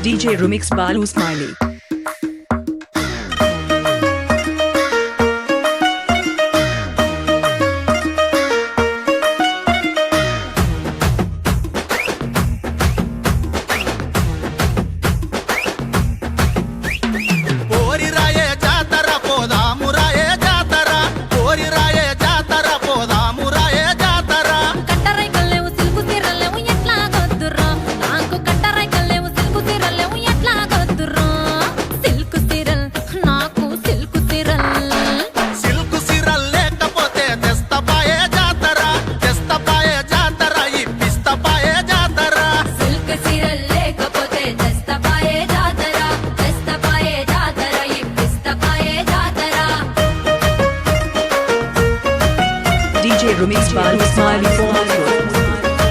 DJ Remix Balu Smiley. DJ Remix Balu Smiley for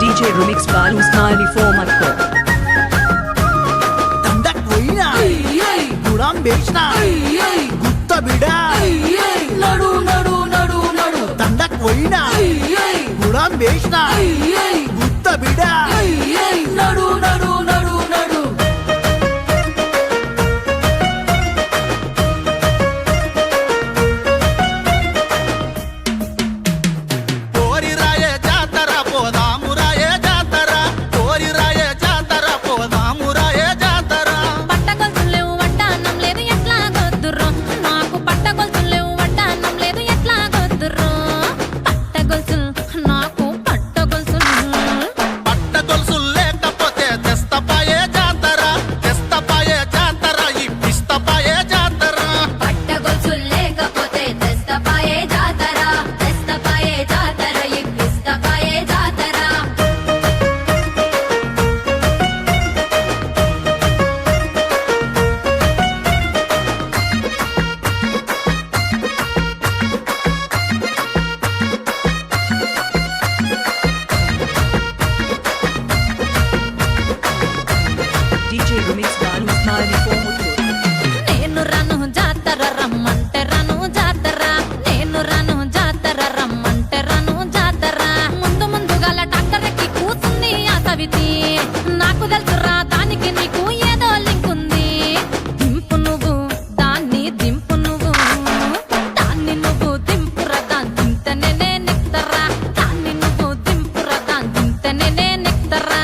DJ Remix Balu Smiley format ko Tandak voina Guram bechna Gutta bida Nadu nadu nadu nadu Tandak voina Guram bechna Gutta bida Nadu nadu nadu nadu నేను రాను జాతర రమ్మంటే రాను జాతర నేను రాను జాతర రమ్మంటే రాను జాతర ముందు ముందుగాల డాక్టర్ ఎక్కి కూర్చుంది ఆ సవితి నాకు తెలుసురా దానికి నీకు ఏదో లింక్ ఉంది దింపు నువ్వు దాన్ని దింపు నువ్వు దాన్ని నువ్వు దింపురా దాన్ని దింతనే నిక్తరా దాన్ని నువ్వు దింపురా దాన్ని దింతనే నిక్తరా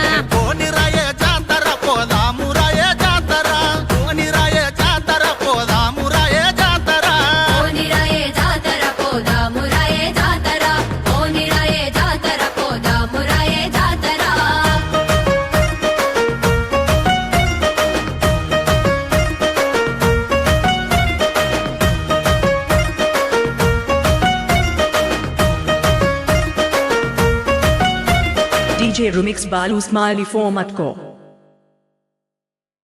DJ Remix Balu Smiley format ko